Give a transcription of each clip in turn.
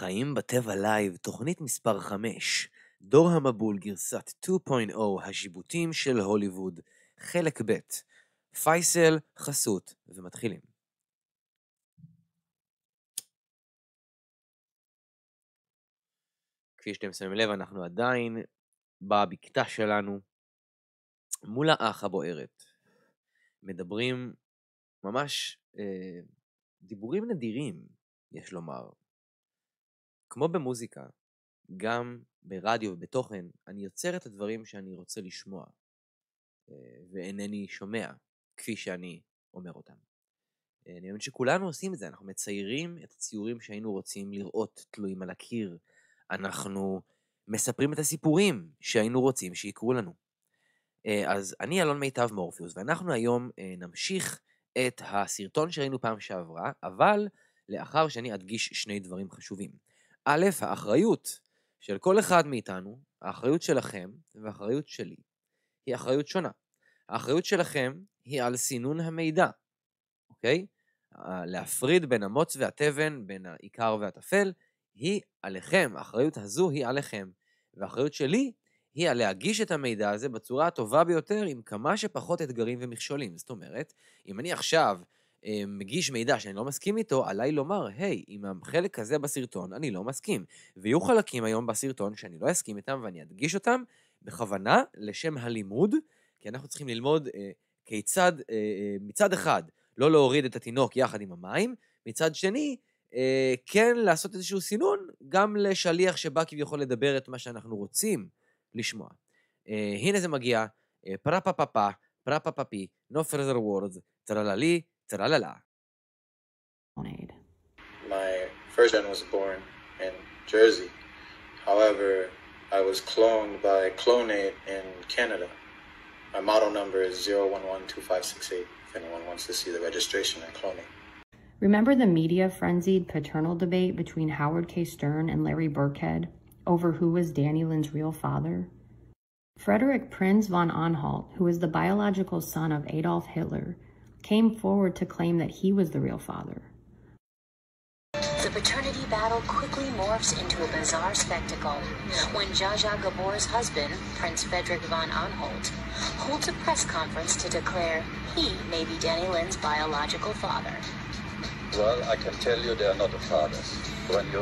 חיים בטבע לייב, תוכנית מספר 5, דור המבול גרסה 2.0, השיבוטים של הוליווד, חלק ב', פייסל, חסות, ומתחילים. כפי שאתם שמים לב, אנחנו עדיין בבקתה שלנו, מול האח הבוערת. מדברים ממש דיבורים נדירים, יש לומר. כמו במוזיקה, גם ברדיו ובתוכן, אני יוצר את הדברים שאני רוצה לשמוע, ואינני שומע, כפי שאני אומר אותם. אני מאמין שכולנו עושים את זה, אנחנו מציירים את הציורים שהיינו רוצים לראות תלויים על הקיר, אנחנו מספרים את הסיפורים שהיינו רוצים שיקרו לנו. אז אני אלון מיטב מורפיוס, ואנחנו היום נמשיך את הסרטון שראינו פעם שעברה, אבל לאחר שאני אדגיש שני דברים חשובים. א', האחריות של כל אחד מאיתנו, האחריות שלכם והאחריות שלי, היא אחריות שונה. האחריות שלכם היא על סינון המידע, אוקיי? להפריד בין המוץ והטבן, בין העיקר והטפל, היא עליכם, האחריות הזו היא עליכם. והאחריות שלי היא על להגיש את המידע הזה בצורה הטובה ביותר, עם כמה שפחות אתגרים ומכשולים. זאת אומרת, אם אני עכשיו מגיש מידע שאני לא מסכים איתו, עליי לומר, היי, עם החלק הזה בסרטון אני לא מסכים. ויהיו חלקים היום בסרטון שאני לא אסכים איתם, ואני אדגיש אותם בכוונה לשם הלימוד, כי אנחנו צריכים ללמוד כיצד, מצד אחד, לא להוריד את התינוק יחד עם המים, מצד שני, כן לעשות איזשהו סינון, גם לשליח שבא כביכול לדבר את מה שאנחנו רוצים לשמוע. הנה זה מגיע, פרה-פא-פא-פא, פרה-פא-פא-פי, no further words, טרללי, טרללה. My first son was born in Jersey. However, I was cloned by Clonate in Canada. My model number is 0112568, if anyone wants to see the registration at Clonate. Remember the media-frenzied paternal debate between Howard K. Stern and Larry Burkhead over who was Danny Lynn's real father? Frederick Prinz von Anhalt, who is the biological son of Adolf Hitler, came forward to claim that he was the real father. The paternity battle quickly morphs into a bizarre spectacle when Zsa Zsa Gabor's husband, Prince Frederick von Anhalt, holds a press conference to declare he may be Danny Lynn's biological father. Well, I can tell you they are not a father. When you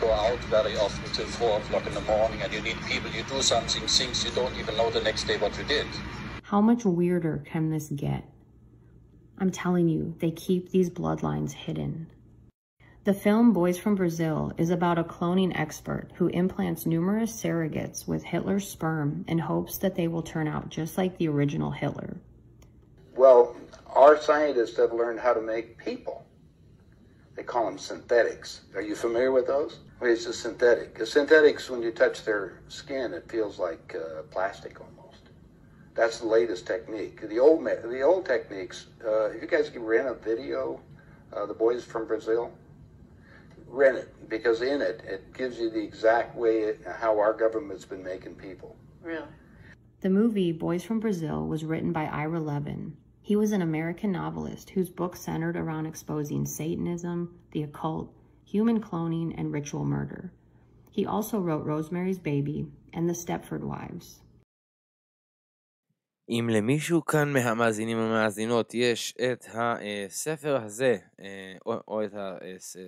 go out very often till 4 o'clock in the morning and you need people, you do something, things you don't even know the next day what you did. How much weirder can this get? I'm telling you, they keep these bloodlines hidden. The film Boys from Brazil is about a cloning expert who implants numerous surrogates with Hitler's sperm in hopes that they will turn out just like the original Hitler. Well, our scientists have learned how to make people. They call them synthetics. Are you familiar with those? Well, it's a synthetic. The synthetics, when you touch their skin, it feels like plastic almost. That's the latest technique. The old techniques, if you guys can rent a video, The Boys from Brazil, rent it, because in it, it gives you the exact way how our government's been making people. Really? The movie Boys from Brazil was written by Ira Levin. He was an American novelist whose book centered around exposing Satanism, the occult, human cloning, and ritual murder. He also wrote Rosemary's Baby and The Stepford Wives. אם למישהו כאן מהמאזינים המאזינות יש את הספר הזה, או את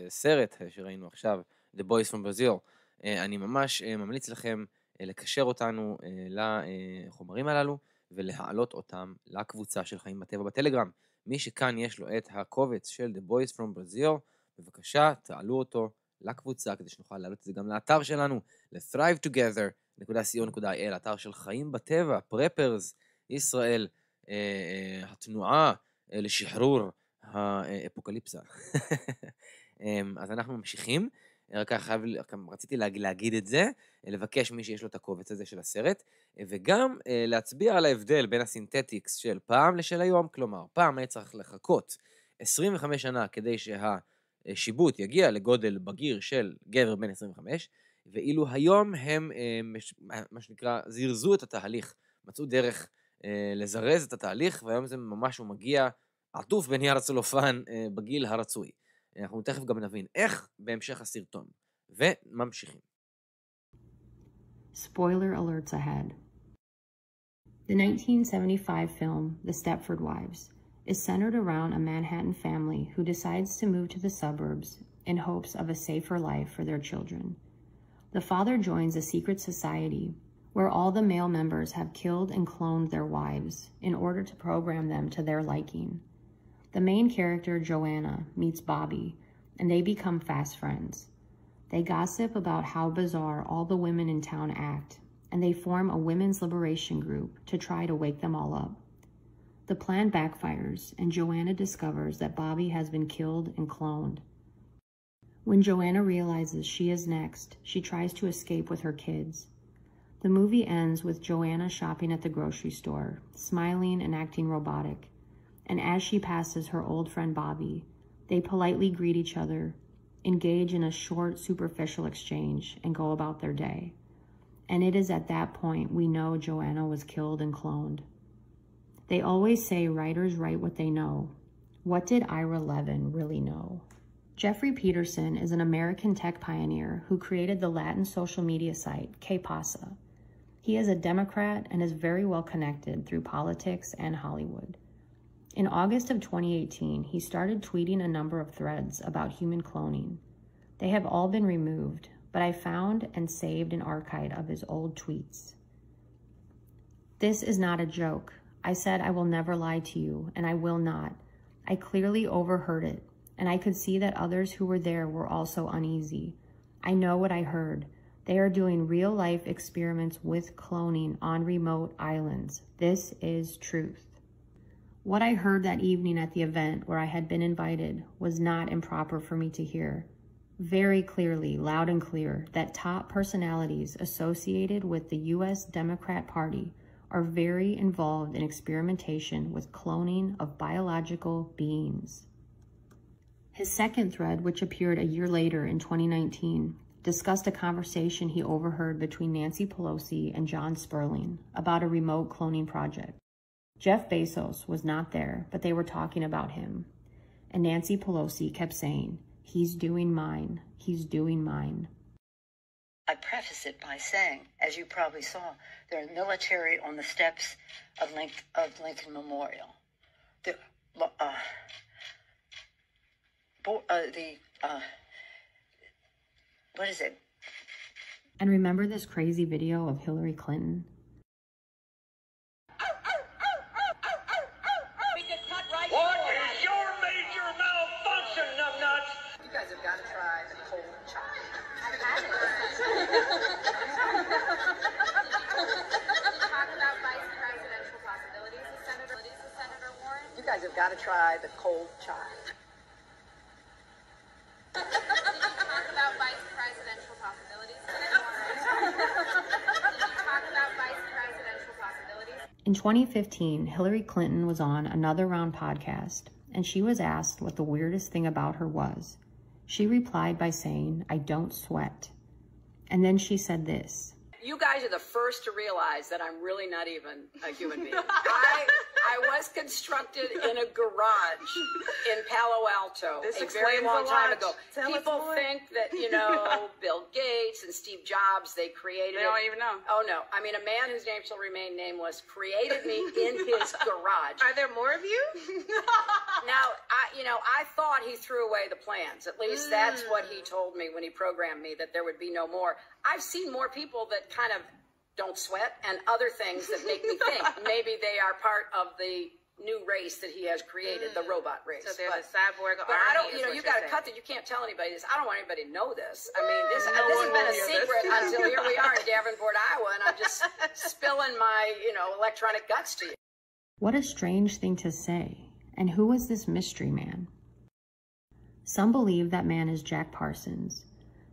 הסרט שראינו עכשיו, The Boys from Brazil, אני ממש ממליץ לכם לקשר אותנו לחומרים הללו, ולהעלות אותם לקבוצה של חיים בטבע בטלגרם. מי שכאן יש לו את הקובץ של The Boys from Brazil, בבקשה תעלו אותו לקבוצה, כדי שנוכל להעלות את זה גם לאתר שלנו, ל-thrivetogether.co.il, אתר של חיים בטבע, פרפרס, ישראל, התנועה לשחרור האפוקליפסה. אז אנחנו ממשיכים, רק רציתי להגיד את זה, לבקש מי שיש לו את הקובץ הזה של הסרט, וגם להצביע על ההבדל בין הסינתטיקס של פעם לשל היום, כלומר, פעם היה צריך לחכות 25 שנה כדי שהשיבוט יגיע לגודל בגיר של גבר בן 25, ואילו היום הם, מה שנקרא, זירזו את התהליך, מצאו דרך לזרז את התהליך, והיום זה ממש הוא מגיע עטוף בנייר הצלופן בגיל הרצוי. אנחנו תכף גם נבין איך בהמשך הסרטון. וממשיכים. Spoiler alerts ahead. The 1975 film, The Stepford Wives, is centered around a Manhattan family who decides to move to the suburbs in hopes of a safer life for their children. The father joins a secret society where all the male members have killed and cloned their wives in order to program them to their liking. The main character, Joanna, meets Bobby, and they become fast friends. They gossip about how bizarre all the women in town act, and they form a women's liberation group to try to wake them all up. The plan backfires, and Joanna discovers that Bobby has been killed and cloned. When Joanna realizes she is next, she tries to escape with her kids. The movie ends with Joanna shopping at the grocery store, smiling and acting robotic. And as she passes her old friend Bobby, they politely greet each other, engage in a short, superficial exchange, and go about their day. And it is at that point we know Joanna was killed and cloned. They always say writers write what they know. What did Ira Levin really know? Jeffrey Peterson is an American tech pioneer who created the Latin social media site KPasa. He is a Democrat and is very well connected through politics and Hollywood. In August of 2018, he started tweeting a number of threads about human cloning. They have all been removed, but I found and saved an archive of his old tweets. This is not a joke. I said I will never lie to you, and I will not. I clearly overheard it, and I could see that others who were there were also uneasy. I know what I heard. They are doing real-life experiments with cloning on remote islands. This is truth. What I heard that evening at the event where I had been invited was not improper for me to hear. Very clearly, loud and clear, that top personalities associated with the U.S. Democrat Party are very involved in experimentation with cloning of biological beings. His second thread, which appeared a year later in 2019, discussed a conversation he overheard between Nancy Pelosi and John Sperling about a remote cloning project. Jeff Bezos was not there, but they were talking about him. And Nancy Pelosi kept saying, "He's doing mine. He's doing mine." I preface it by saying, as you probably saw, there are military on the steps of Lincoln Memorial. What is it? And remember this crazy video of Hillary Clinton? What is your major malfunction, numbnuts? You guys have got to try the cold chocolate. I've had it. Talk about vice presidential possibilities with Senator Warren. You guys have got to try the cold chocolate. Talk about vice presidential possibilities with Senator Warren. Talk about vice presidential possibilities. In 2015, Hillary Clinton was on Another Round podcast, and she was asked what the weirdest thing about her was. She replied by saying, "I don't sweat." And then she said this. You guys are the first to realize that I'm really not even a human being. I was constructed in a garage in Palo Alto a very long time ago. People think that, you know, Bill Gates and Steve Jobs, they created it. They don't even know. Oh, no. I mean, a man whose name shall remain nameless created me in his garage. Are there more of you? Now, I thought he threw away the plans. At least that's what he told me when he programmed me, that there would be no more. I've seen more people that kind of don't sweat and other things that make me think maybe they are part of the new race that he has created, the robot race. So there's a cyborg army. But I don't, you got to cut that. You can't tell anybody this. I don't want anybody to know this. I mean, this has been a secret until here we are in Davenport, Iowa, and I'm just spilling my, electronic guts to you. What a strange thing to say. And who was this mystery man? Some believe that man is Jack Parsons.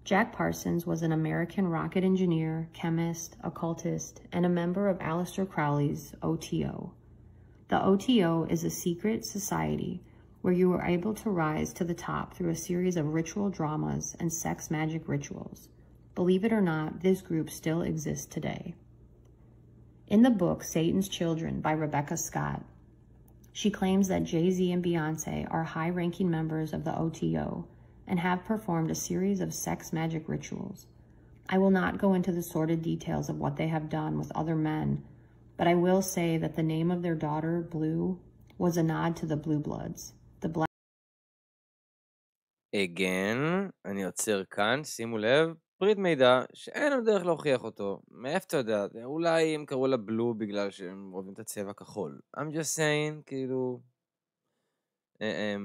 Jack Parsons was an American rocket engineer, chemist, occultist, and a member of Aleister Crowley's OTO. The OTO is a secret society where you are able to rise to the top through a series of ritual dramas and sex magic rituals. Believe it or not, this group still exists today. In the book Satan's Children by Rebecca Scott, she claims that Jay-Z and Beyonce are high-ranking members of the OTO, and have performed a series of sex magic rituals. I will not go into the sordid details of what they have done with other men, but I will say that the name of their daughter, Blue, was a nod to the Blue Bloods. The black... Again, אני עוצר כאן, שימו לב, פריט מידע שאין לנו דרך להוכיח אותו. מאיפה אתה יודע? אולי הם קראו לה בלו בגלל שהם אוהבים את הצבע כחול. I'm just saying, כאילו...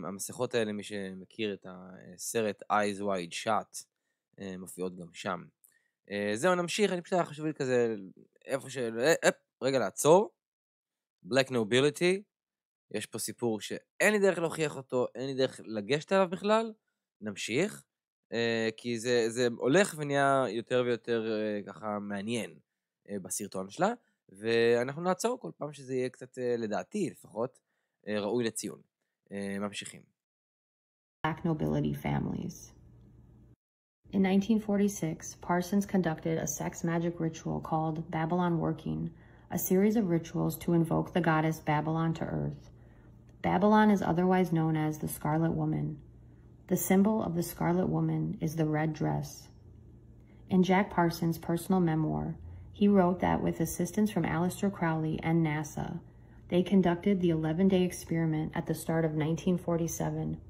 המסכות האלה, מי שמכיר את הסרט Eyes Wide Shut, מופיעות גם שם. זהו, נמשיך, אני פשוט היה חשוב לי כזה, איפה רגע לעצור. Black Nobility, יש פה סיפור שאין לי דרך להוכיח אותו, אין לי דרך לגשת עליו בכלל, נמשיך, כי זה הולך ונהיה יותר ויותר ככה מעניין בסרטון שלה, ואנחנו נעצור כל פעם שזה יהיה קצת, לדעתי לפחות, ראוי לציון. ממשיכים. Black nobility families. In 1946, Parsons conducted a sex magic ritual called Babylon Working, a series of rituals to invoke the goddess Babylon to earth. Babylon is otherwise known as the Scarlet Woman. The symbol of the Scarlet Woman is the red dress. In Jack Parsons' personal memoir, he wrote that with assistance from Aleister Crowley and NASA, they conducted the 11-day experiment at the start of 1947.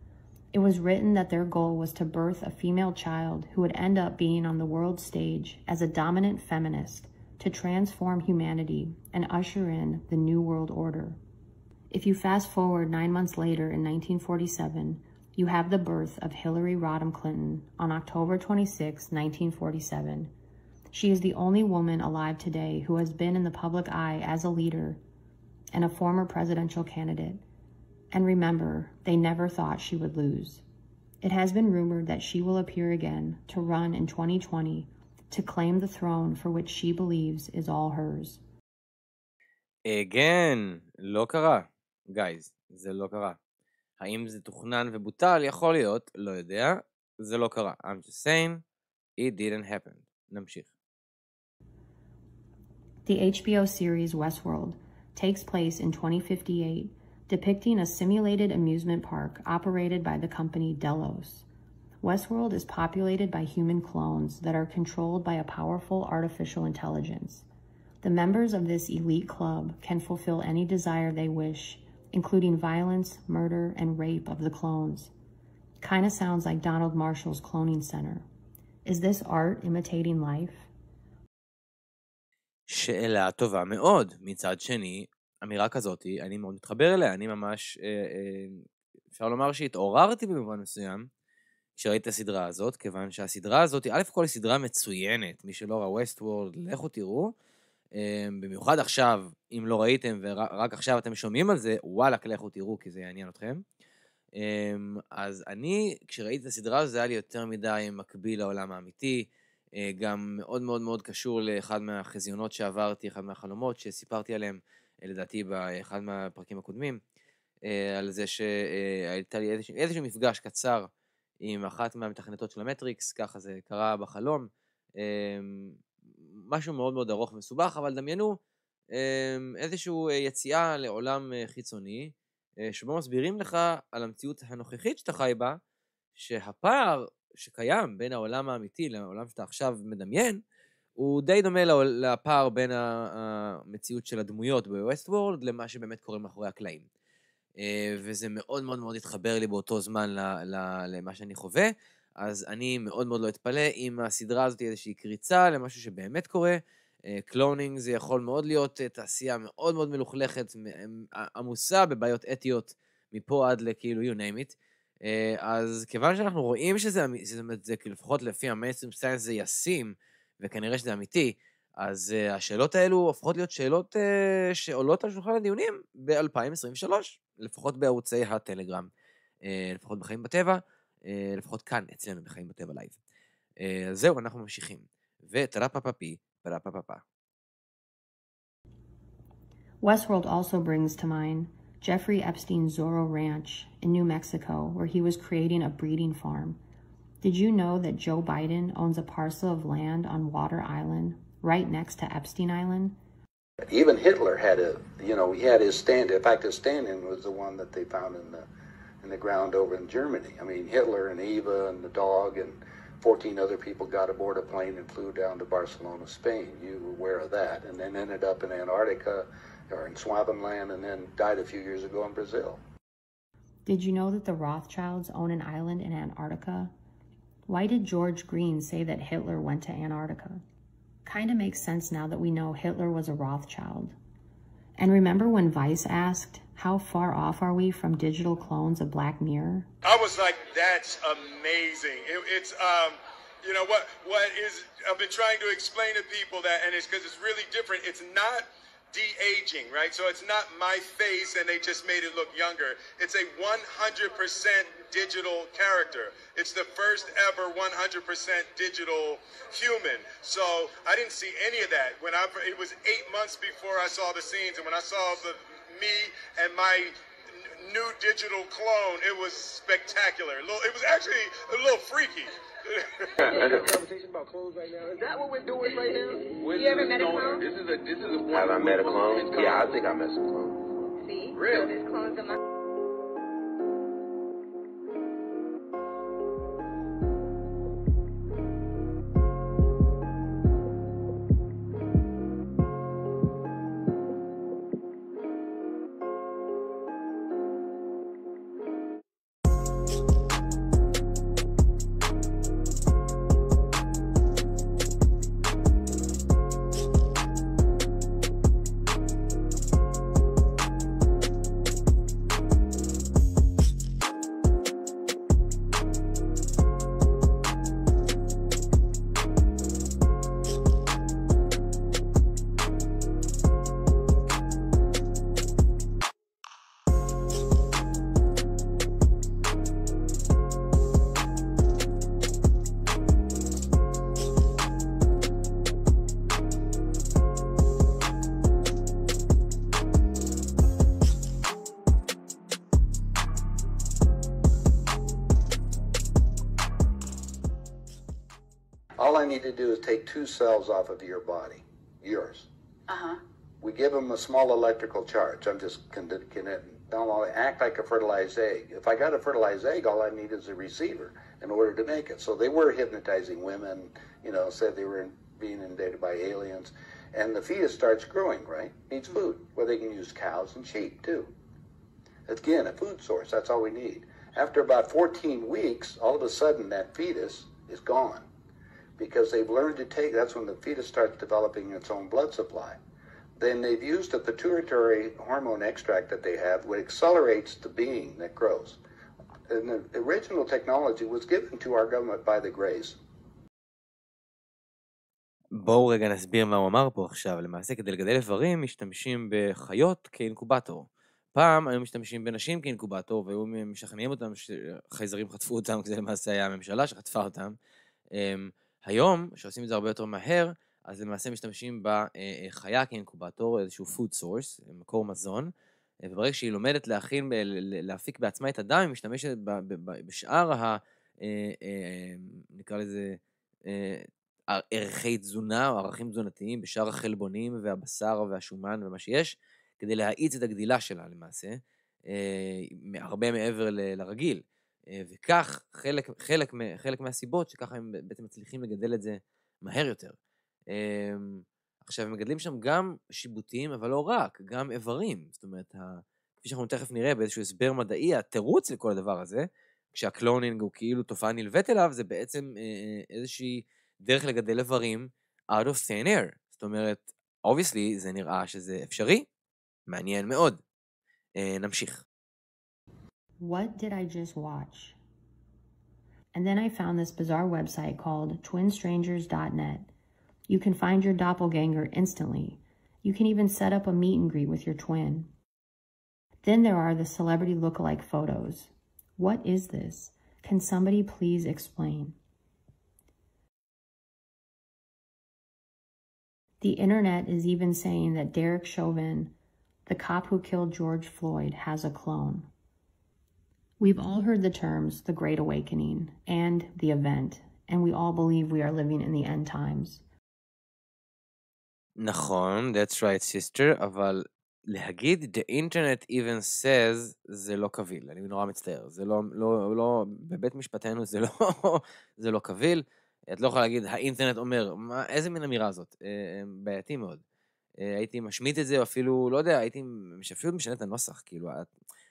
It was written that their goal was to birth a female child who would end up being on the world stage as a dominant feminist to transform humanity and usher in the New World Order. If you fast forward 9 months later in 1947, you have the birth of Hillary Rodham Clinton on October 26, 1947. She is the only woman alive today who has been in the public eye as a leader and a former presidential candidate. And remember, they never thought she would lose. It has been rumored that she will appear again to run in 2020 to claim the throne for which she believes is all hers. Again, לא קרה. Guys, זה לא קרה. האם זה תוכנן ובוטל? יכול להיות, לא יודע. זה לא קרה. I'm just saying, it didn't happen. נמשיך. The HBO series Westworld takes place in 2058, depicting a simulated amusement park operated by the company Delos. Westworld is populated by human clones that are controlled by a powerful artificial intelligence. The members of this elite club can fulfill any desire they wish, including violence, murder, and rape of the clones. Kinda sounds like Donald Marshall's cloning center. Is this art imitating life? שאלה טובה מאוד. מצד שני, אמירה כזאת, אני מאוד מתחבר אליה. אני ממש, אפשר לומר שהתעוררתי במובן מסוים, כשראיתי את הסדרה הזאת, כיוון שהסדרה הזאת, א' כל היא סדרה מצוינת. מי שלא ראה ווסטוורד, לכו תראו. במיוחד עכשיו, אם לא ראיתם ורק עכשיו אתם שומעים על זה, וואלק, לכו תראו, כי זה יעניין אתכם. אז אני, כשראיתי את הסדרה הזאת, זה היה לי יותר מדי מקביל לעולם האמיתי, גם מאוד מאוד מאוד קשור לאחד מהחזיונות שעברתי, אחד מהחלומות שסיפרתי עליהם, לדעתי באחד מהפרקים הקודמים, על זה שהייתה לי איזשהו מפגש קצר עם אחת מהמתכנתות של המטריקס, ככה זה קרה בחלום, משהו מאוד מאוד ארוך ומסובך, אבל דמיינו איזשהו יציאה לעולם חיצוני, שבו מסבירים לך על המציאות הנוכחית שאתה חי בה, שהפער שקיים בין העולם האמיתי לעולם שאתה עכשיו מדמיין, הוא די דומה לפער בין המציאות של הדמויות בווסטוורד למה שבאמת קורה מאחורי הקלעים. וזה מאוד מאוד מאוד התחבר לי באותו זמן למה שאני חווה, אז אני מאוד מאוד לא אתפלא אם הסדרה הזאת היא איזושהי קריצה למשהו שבאמת קורה. קלונינג זה יכול מאוד להיות תעשייה מאוד מאוד מלוכלכת, עמוסה בבעיות אתיות מפה עד לכאילו you name it. אז כיוון שאנחנו רואים שזה לפחות לפי המיינסטרים סיינס זה ישים, וכנראה שזה אמיתי, אז השאלות האלו הופכות להיות שאלות שעולות על שולחן הדיונים ב-2023, לפחות בערוצי הטלגרם, לפחות בחיים בטבע, לפחות כאן אצלנו בחיים בטבע לייב. אז זהו, אנחנו ממשיכים. וטרפפפי, פרפפפה. Westworld also brings to mind Jeffrey Epstein's Zorro Ranch in New Mexico, where he was creating a breeding farm. Did you know that Joe Biden owns a parcel of land on Water Island, right next to Epstein Island? Even Hitler had he had his stand. In fact, his stand-in was the one that they found in the in the ground over in Germany. I mean, Hitler and Eva and the dog and 14 other people got aboard a plane and flew down to Barcelona, Spain. You were aware of that. And then ended up in Antarctica or in Swabenland and then died a few years ago in Brazil. Did you know that the Rothschilds own an island in Antarctica? Why did George Green say that Hitler went to Antarctica? Kind of makes sense now that we know Hitler was a Rothschild. And remember when Vice asked, how far off are we from digital clones of Black Mirror? I was like, that's amazing. It's you know, what is, I've been trying to explain to people that, and it's because it's really different. It's not de-aging, right? So it's not my face and they just made it look younger. It's a 100% digital character. It's the first ever 100% digital human. So I didn't see any of that. It was 8 months before I saw the scenes, and when I saw me and my new digital clone, it was spectacular. It was actually a little freaky. Conversation about clones right now. Is that what we're doing right now? You ever met a clone? This is a Have I met a clone? Yeah, I think I met some clones. See? Really? So there's clones of my... All I need to do is take 2 cells off of your body, yours. Uh-huh. We give them a small electrical charge. I'm just don't act like a fertilized egg. If I got a fertilized egg, all I need is a receiver in order to make it. So they were hypnotizing women, you know, said they were being invaded by aliens. And the fetus starts growing, right? Needs food. Well, they can use cows and sheep, too. Again, a food source. That's all we need. After about 14 weeks, all of a sudden, that fetus is gone. Because they've learned to take, that's when the fetus starts developing its own blood supply. Then they've used a pituitary hormone extract that they have, which accelerates the being that grows. And the original technology was given to our government by the Greys. בואו רגע נסביר מה הוא אמר פה עכשיו. למעשה, כדי לגדל איברים, משתמשים בחיות כאינקובטור. פעם היו משתמשים בנשים כאינקובטור, והיו משכנעים אותם שחייזרים חטפו אותם, כי זה למעשה היה הממשלה שחטפה אותם. היום, שעושים את זה הרבה יותר מהר, אז למעשה משתמשים בחיה כאינקובטור, איזשהו food source, מקור מזון, וברגע שהיא לומדת להפיק בעצמה את הדם, היא משתמשת בשאר נקרא לזה, ערכי תזונה או ערכים תזונתיים, בשאר החלבונים והבשר והשומן ומה שיש, כדי להאיץ את הגדילה שלה למעשה, הרבה מעבר לרגיל. וכך חלק מהסיבות שככה הם בעצם מצליחים לגדל את זה מהר יותר. עכשיו הם מגדלים שם גם שיבוטים, אבל לא רק, גם איברים. זאת אומרת, כפי שאנחנו תכף נראה באיזשהו הסבר מדעי, התירוץ לכל הדבר הזה, כשהקלונינג הוא כאילו תופעה נלווית אליו, זה בעצם איזושהי דרך לגדל איברים out of thin air. זאת אומרת, obviously זה נראה שזה אפשרי, מעניין מאוד. נמשיך. What did I just watch? And then I found this bizarre website called twinstrangers.net. You can find your doppelganger instantly. You can even set up a meet and greet with your twin. Then there are the celebrity lookalike photos. What is this? Can somebody please explain? The internet is even saying that Derek Chauvin, the cop who killed George Floyd, has a clone. We've all heard the terms, the Great Awakening and the event, and we all believe we are living in the end times. נכון, that's right sister, אבל להגיד the internet even says זה לא קביל, אני נורא מצטער, זה לא, בבית משפטנו זה לא קביל, את לא יכולה להגיד האינטרנט אומר, איזה מין אמירה הזאת, בעייתי מאוד, הייתי משמיט את זה, או אפילו, לא יודע, הייתי אפילו משנה את הנוסח, כאילו,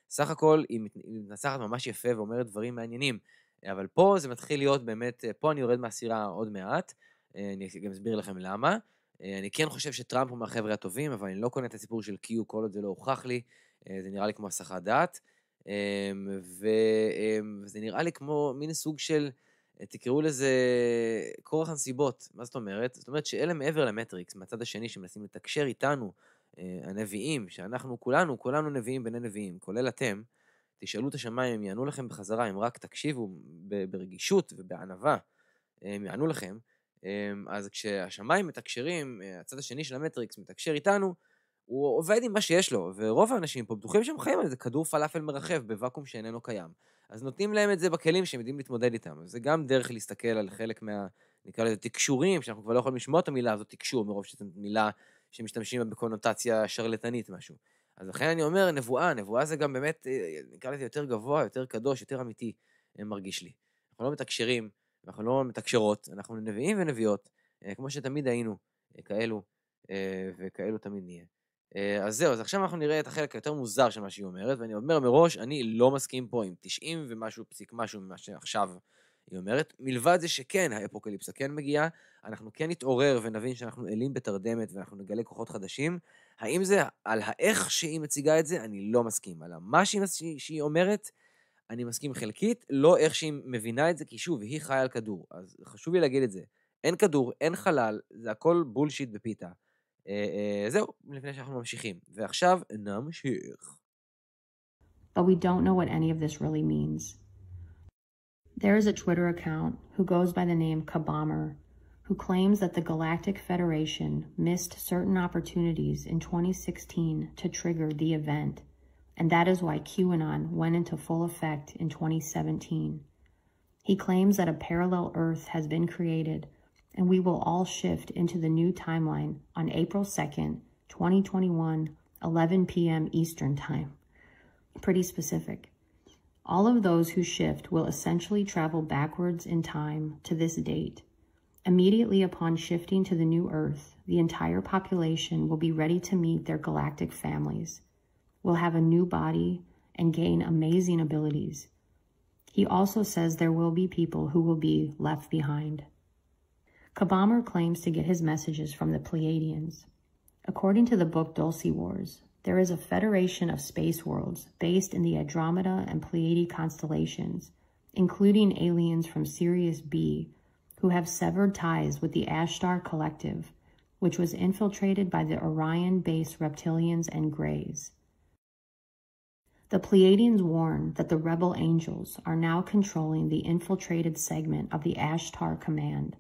סך הכל היא מנסחת ממש יפה ואומרת דברים מעניינים, אבל פה זה מתחיל להיות באמת, פה אני יורד מהסירה עוד מעט, אני גם אסביר לכם למה, אני כן חושב שטראמפ הוא מהחבר'ה הטובים, אבל אני לא קונה את הסיפור של קיו, כל עוד זה לא הוכח לי, זה נראה לי כמו הסחת דעת, וזה נראה לי כמו מין סוג של, תקראו לזה כורח הנסיבות, מה זאת אומרת? זאת אומרת שאלה מעבר למטריקס, מהצד השני שמנסים לתקשר איתנו, הנביאים, שאנחנו כולנו נביאים ביני נביאים, כולל אתם, תשאלו את השמיים, הם יענו לכם בחזרה, הם רק תקשיבו ברגישות ובענווה, הם יענו לכם, אז כשהשמיים מתקשרים, הצד השני של המטריקס מתקשר איתנו, הוא עובד עם מה שיש לו, ורוב האנשים פה בטוחים שהם חיים על איזה כדור פלאפל מרחב בוואקום שאיננו קיים. אז נותנים להם את זה בכלים שהם יודעים להתמודד איתם. זה גם דרך להסתכל על חלק נקרא לזה תקשורים, שאנחנו כבר לא יכולים לשמוע את המילה הזאת תקשור, מרוב שזו מילה שמשתמשים בקונוטציה שרלטנית משהו. אז לכן אני אומר, נבואה זה גם באמת, נקרא לזה יותר גבוה, יותר קדוש, יותר אמיתי, מרגיש לי. אנחנו לא מתקשרים, אנחנו לא מתקשרות, אנחנו נביאים ונביאות, כמו שתמיד היינו, כאלו, וכאלו תמיד נהיה. אז זהו, אז עכשיו אנחנו נראה את החלק היותר מוזר של מה שהיא אומרת, ואני אומר מראש, אני לא מסכים פה עם 90 ומשהו פסיק משהו ממה שעכשיו היא אומרת, מלבד זה שכן, האפוקליפסה כן מגיעה, אנחנו כן נתעורר ונבין שאנחנו אלים בתרדמת, ואנחנו נגלה כוחות חדשים. האם זה על האיך שהיא מציגה את זה? אני לא מסכים. על מה שהיא אומרת, אני מסכים חלקית, לא איך שהיא מבינה את זה, כי שוב, היא חיה על כדור. אז חשוב לי להגיד את זה. אין כדור, אין חלל, זה הכל בולשיט בפיתה. זהו, לפני שאנחנו ממשיכים. ועכשיו נמשיך. But we don't know what any of this really means. There is a Twitter account who goes by the name Kabommer, who claims that the Galactic Federation missed certain opportunities in 2016 to trigger the event, and that is why QAnon went into full effect in 2017. He claims that a parallel Earth has been created, and we will all shift into the new timeline on April 2nd, 2021, 11 p.m. Eastern Time. Pretty specific. All of those who shift will essentially travel backwards in time to this date. Immediately upon shifting to the new Earth, the entire population will be ready to meet their galactic families, will have a new body, and gain amazing abilities. He also says there will be people who will be left behind. Kabommer claims to get his messages from the Pleiadians. According to the book Dulce Wars, there is a federation of space worlds based in the Andromeda and Pleiade constellations, including aliens from Sirius B, who have severed ties with the Ashtar Collective, which was infiltrated by the Orion-based reptilians and Greys. The Pleiadians warn that the rebel angels are now controlling the infiltrated segment of the Ashtar Command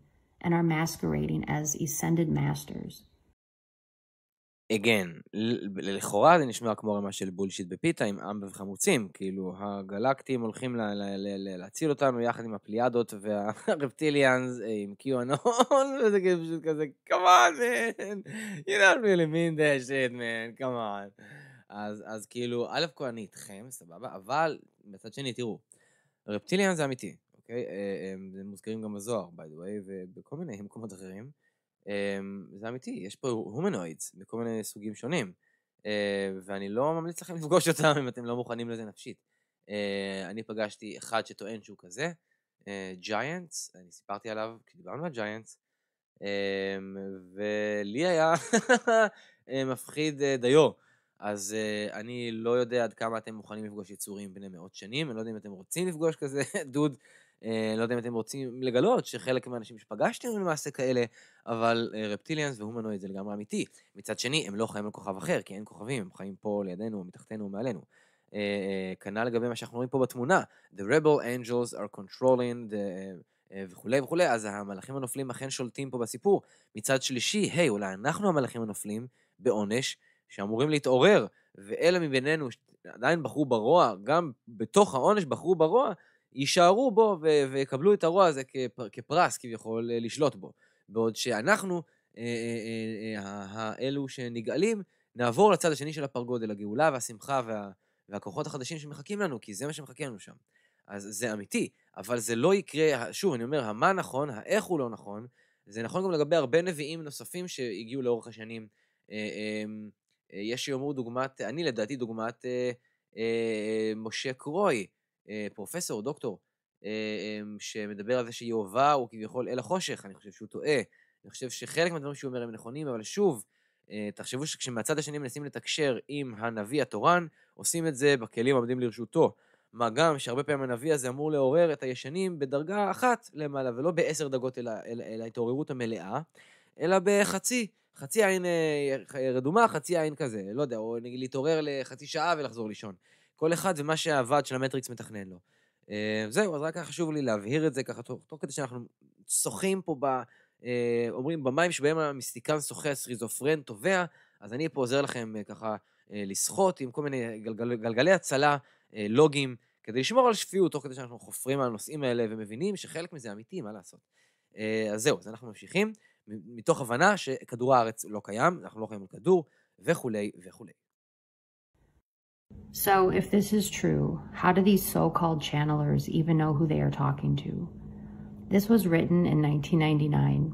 and are masquerading as ascended masters. Again, לכאורה זה נשמע כמו רמה של בולשיט בפיתה עם עם וחמוצים, כאילו הגלקטים הולכים להציל אותנו יחד עם הפליאדות והרפטיליאנס עם QAnon, וזה פשוט כזה, come on man, you don't really mean that shit man, come on. אז כאילו, א' כל אני איתכם, סבבה, אבל בצד שני, תראו, רפטיליאנס זה אמיתי, אוקיי? הם מוזכרים גם בזוהר, by the way, ובכל מיני מקומות אחרים. זה אמיתי, יש פה הומנוידס בכל מיני סוגים שונים, ואני לא ממליץ לכם לפגוש אותם אם אתם לא מוכנים לזה נפשית. אני פגשתי אחד שטוען שהוא כזה, ג'יינטס, אני סיפרתי עליו כשדיברנו על ג'יינטס, ולי היה מפחיד דיו, אז אני לא יודע עד כמה אתם מוכנים לפגוש יצורים בני מאות שנים, אני לא יודע אם אתם רוצים לפגוש כזה דוד, לא יודע אם אתם רוצים לגלות שחלק מהאנשים שפגשתם הם למעשה כאלה, אבל רפטיליאנס והומנויד זה לגמרי אמיתי. מצד שני, הם לא חיים על כוכב אחר, כי אין כוכבים, הם חיים פה לידינו, מתחתנו ומעלינו. כנ"ל לגבי מה שאנחנו רואים פה בתמונה, The rebel angels are controlling וכולי וכולי, אז המלאכים הנופלים אכן שולטים פה בסיפור. מצד שלישי, אולי אנחנו המלאכים הנופלים בעונש, שאמורים להתעורר, ואלה מבינינו עדיין בחרו ברוע, גם בתוך העונש בחרו ברוע, יישארו בו ויקבלו את הרוע הזה כפרס כביכול לשלוט בו. בעוד שאנחנו, האלו שנגאלים, נעבור לצד השני של הפרגוד, אל הגאולה והשמחה והכוחות החדשים שמחכים לנו, כי זה מה שמחכה לנו שם. אז זה אמיתי, אבל זה לא יקרה, שוב, אני אומר, המה נכון, האיך הוא לא נכון, זה נכון גם לגבי הרבה נביאים נוספים שהגיעו לאורך השנים. יש שיאמרו דוגמת, אני לדעתי דוגמת משה קרוי, פרופסור, דוקטור, שמדבר על זה שיהובה הוא כביכול אל החושך. אני חושב שהוא טועה, אני חושב שחלק מהדברים שהוא אומר הם נכונים, אבל שוב, תחשבו שכשמהצד השני מנסים לתקשר עם הנביא התורן, עושים את זה בכלים העומדים לרשותו. מה גם שהרבה פעמים הנביא הזה אמור לעורר את הישנים בדרגה אחת למעלה, ולא ב10 דרגות אל ההתעוררות המלאה, אלא בחצי עין רדומה, חצי עין כזה, לא יודע, או נגיד להתעורר לחצי שעה ולחזור לישון. כל אחד זה מה שהוועד של המטריקס מתכנן לו. זהו, אז רק חשוב לי להבהיר את זה ככה, תוך כדי שאנחנו שוחים פה אומרים במים שבהם המיסטיקן שוחה סכיזופרן טובע, אז אני פה עוזר לכם ככה לשחות עם כל מיני גלגלי הצלה לוגים, כדי לשמור על שפיות, תוך כדי שאנחנו חופרים על הנושאים האלה ומבינים שחלק מזה אמיתי, מה לעשות. אז זהו, אז אנחנו ממשיכים, מתוך הבנה שכדור הארץ לא קיים, אנחנו לא חיים על כדור, וכולי וכולי. So, if this is true, how do these so-called channelers even know who they are talking to? This was written in 1999.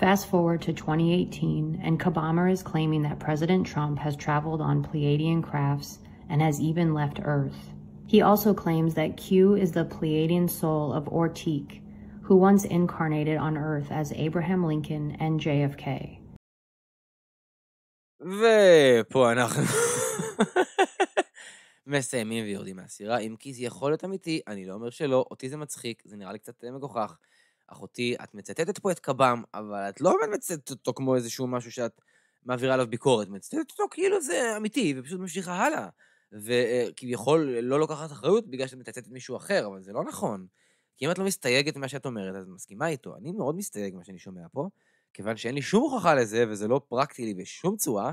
Fast forward to 2018, and Kabama is claiming that President Trump has traveled on Pleiadian crafts and has even left Earth. He also claims that Q is the Pleiadian soul of Ortique, who once incarnated on Earth as Abraham Lincoln and JFK. ופה אנחנו מסיימים ויורדים מהסירה, אם כי זה יכול להיות אמיתי, אני לא אומר שלא, אותי זה מצחיק, זה נראה לי קצת מגוחך. אחותי, את מצטטת פה את קב"ם, אבל את לא מצטטת אותו כמו איזשהו משהו שאת מעבירה עליו ביקורת, מצטטת אותו כאילו זה אמיתי, ופשוט ממשיכה הלאה. וכביכול לא לוקחת אחריות בגלל שאת מצטטת מישהו אחר, אבל זה לא נכון. כי אם את לא מסתייגת ממה שאת אומרת, אז מסכימה איתו. אני מאוד מסתייג מה שאני שומע פה, כיוון שאין לי שום הוכחה לזה, וזה לא פרקטי לי בשום צורה.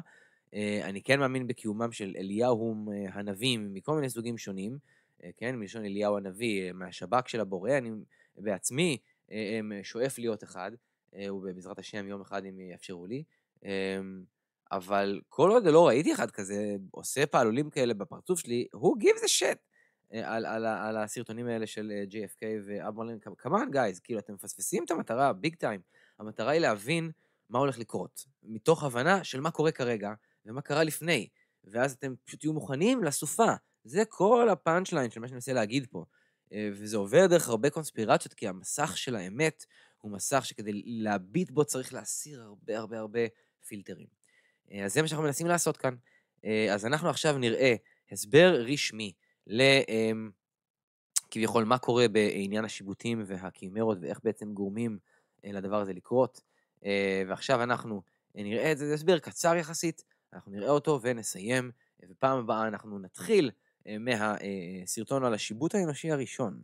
אני כן מאמין בקיומם של אליהו הנביא מכל מיני סוגים שונים, כן, מלשון אליהו הנביא, מהשב"כ של הבורא, אני בעצמי שואף להיות אחד, ובעזרת השם יום אחד אם יאפשרו לי, אבל כל עוד לא ראיתי אחד כזה, עושה פעלולים כאלה בפרצוף שלי, who gives a shit על הסרטונים האלה של JFK ואברהם, come on guys, כאילו אתם מפספסים את המטרה, ביג טיים, המטרה היא להבין מה הולך לקרות, מתוך הבנה של מה קורה כרגע, ומה קרה לפני, ואז אתם פשוט תהיו מוכנים לסופה, זה כל הפאנץ' ליין של מה שאני מנסה להגיד פה, וזה עובר דרך הרבה קונספירציות, כי המסך של האמת הוא מסך שכדי להביט בו צריך להסיר הרבה פילטרים. אז זה מה שאנחנו מנסים לעשות כאן. אז אנחנו עכשיו נראה הסבר רשמי כביכול מה קורה בעניין השיבוטים והקימרות, ואיך בעצם גורמים לדבר הזה לקרות. ועכשיו אנחנו נראה את זה, זה הסבר קצר יחסית, אנחנו נראה אותו ונסיים, ופעם הבאה אנחנו נתחיל מהסרטון על השיבוט האנושי הראשון,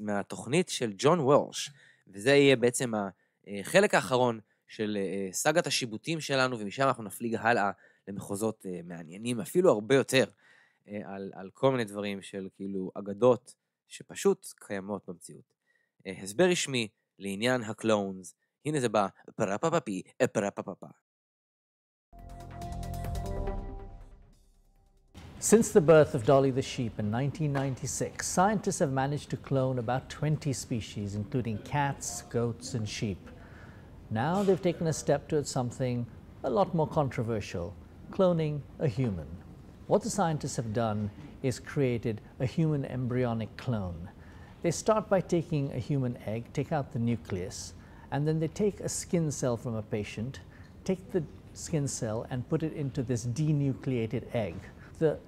מהתוכנית של ג'ון וולש, וזה יהיה בעצם החלק האחרון של סגת השיבוטים שלנו, ומשם אנחנו נפליג הלאה למחוזות מעניינים, אפילו הרבה יותר, על כל מיני דברים של כאילו אגדות שפשוט קיימות במציאות. הסבר רשמי לעניין הקלונס, הנה זה בא, פרפפפי, פרפפפפה. Since the birth of Dolly the sheep in 1996, scientists have managed to clone about 20 species, including cats, goats, and sheep. Now they've taken a step towards something a lot more controversial, cloning a human. What the scientists have done is created a human embryonic clone. They start by taking a human egg, take out the nucleus, and then they take a skin cell from a patient, take the skin cell and put it into this denucleated egg. The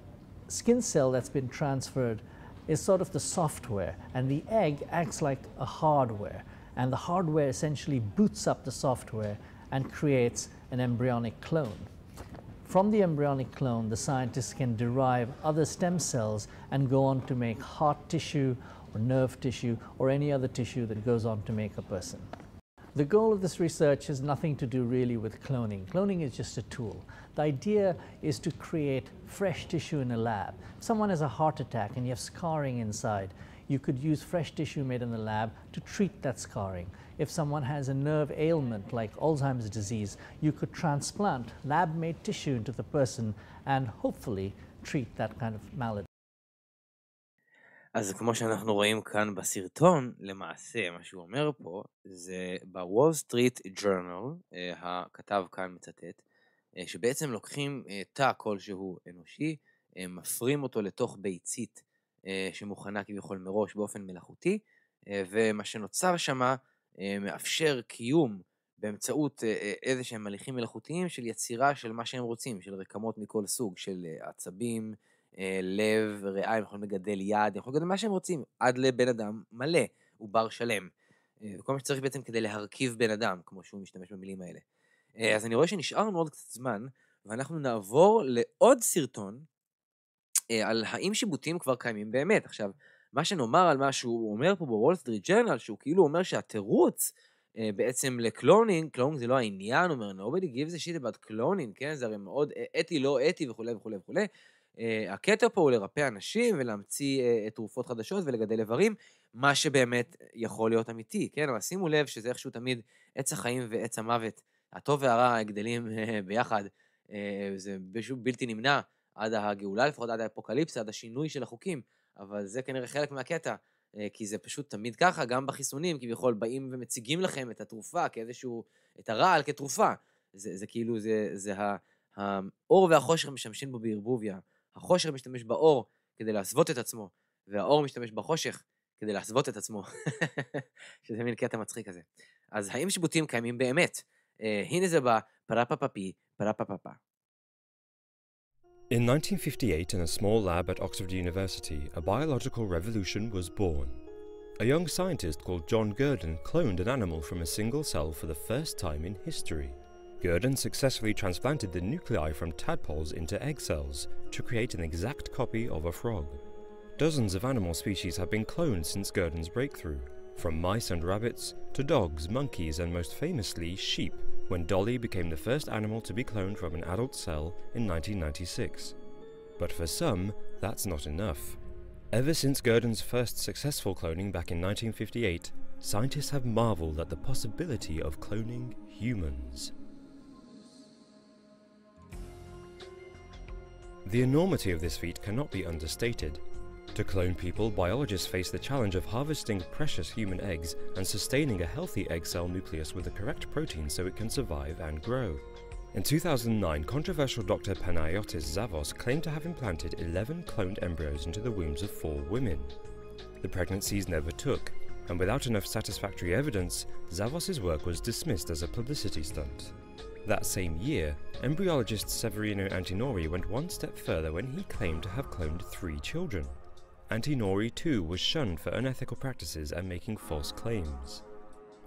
skin cell that's been transferred is sort of the software, and the egg acts like a hardware, and the hardware essentially boots up the software and creates an embryonic clone. From the embryonic clone, the scientists can derive other stem cells and go on to make heart tissue or nerve tissue or any other tissue that goes on to make a person. The goal of this research has nothing to do really with cloning. Cloning is just a tool. The idea is to create fresh tissue in a lab. If someone has a heart attack and you have scarring inside, you could use fresh tissue made in the lab to treat that scarring. If someone has a nerve ailment like Alzheimer's disease, you could transplant lab-made tissue into the person and hopefully treat that kind of malady. אז כמו שאנחנו רואים כאן בסרטון, למעשה מה שהוא אומר פה זה בוול סטריט ג'ורנל, הכתב כאן מצטט, שבעצם לוקחים תא כלשהו אנושי, מפרים אותו לתוך ביצית שמוכנה כביכול מראש באופן מלאכותי, ומה שנוצר שמה מאפשר קיום באמצעות איזה שהם הליכים מלאכותיים של יצירה של מה שהם רוצים, של רקמות מכל סוג, של עצבים, לב, ריאה, הם יכולים לגדל יד, הם יכולים לגדל מה שהם רוצים, עד לבן אדם מלא, הוא בר שלם. וכל מה שצריך בעצם כדי להרכיב בן אדם, כמו שהוא משתמש במילים האלה. אז אני רואה שנשארנו עוד קצת זמן, ואנחנו נעבור לעוד סרטון, על האם שיבוטים כבר קיימים באמת. עכשיו, מה שנאמר על מה שהוא אומר פה בוול סטריט ג'ורנל, שהוא כאילו אומר שהתירוץ בעצם לקלונינג, קלונינג זה לא העניין, הוא אומר, nobody gives a shit about cloning, כן? זה הרי מאוד אתי, לא אתי וכו' וכו' וכו'. הקטע פה הוא לרפא אנשים ולהמציא תרופות חדשות ולגדל איברים, מה שבאמת יכול להיות אמיתי, כן? אבל שימו לב שזה איכשהו תמיד עץ החיים ועץ המוות, הטוב והרע גדלים ביחד, זה בלתי נמנע עד הגאולה, לפחות עד האפוקליפסה, עד השינוי של החוקים, אבל זה כנראה חלק מהקטע, כי זה פשוט תמיד ככה, גם בחיסונים, כביכול באים ומציגים לכם את התרופה כאיזשהו, את הרעל כתרופה, זה כאילו, זה האור והחושך משתמשים בו בערבוביה, החושך משתמש באור כדי להסוות את עצמו, והאור משתמש בחושך כדי להסוות את עצמו, שזה מין קטע מצחיק כזה. אז האם שיבוטים קיימים באמת? הנה זה בא, פרפפפי, פרפפפפה. In 1958, in a small lab at Oxford University, a biological revolution was born. A young scientist called John Gurdon cloned an animal from a single cell for the first time in history. Gurdon successfully transplanted the nuclei from tadpoles into egg cells to create an exact copy of a frog. Dozens of animal species have been cloned since Gurdon's breakthrough, from mice and rabbits to dogs, monkeys, and most famously sheep, when Dolly became the first animal to be cloned from an adult cell in 1996. But for some, that's not enough. Ever since Gurdon's first successful cloning back in 1958, scientists have marveled at the possibility of cloning humans. The enormity of this feat cannot be understated. To clone people, biologists face the challenge of harvesting precious human eggs and sustaining a healthy egg cell nucleus with the correct protein so it can survive and grow. In 2009, controversial Dr. Panayotis Zavos claimed to have implanted 11 cloned embryos into the wombs of 4 women. The pregnancies never took, and without enough satisfactory evidence, Zavos' work was dismissed as a publicity stunt. That same year, embryologist Severino Antinori went one step further when he claimed to have cloned 3 children. Antinori too was shunned for unethical practices and making false claims.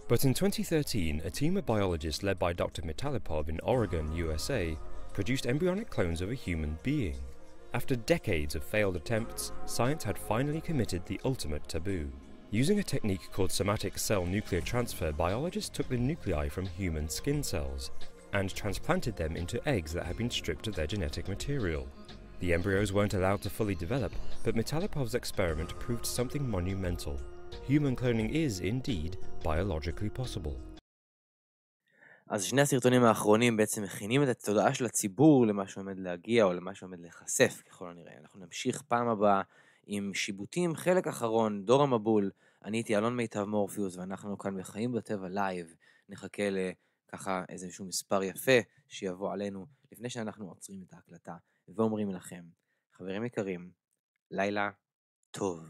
But in 2013, a team of biologists led by Dr. Mitalipov in Oregon, USA, produced embryonic clones of a human being. After decades of failed attempts, science had finally committed the ultimate taboo. Using a technique called somatic cell nuclear transfer, biologists took the nuclei from human skin cells and transplanted them into eggs that had been stripped of their genetic material. The embryos weren't allowed to fully develop, but Mitalipov's experiment proved something monumental. Human cloning is, indeed, biologically possible. אז שני הסרטונים האחרונים בעצם מכינים את התודעה של הציבור למה שעומד להגיע או למה שעומד להיחשף ככל הנראה. אנחנו נמשיך פעם הבאה עם שיבוטים, חלק אחרון, דור המבול. אני הייתי אלון מיטב מורפיוס ואנחנו כאן בחיים בטבע לייב. נחכה לככה איזשהו מספר יפה שיבוא עלינו לפני שאנחנו עוצרים את ההקלטה ואומרים לכם, חברים יקרים, לילה טוב.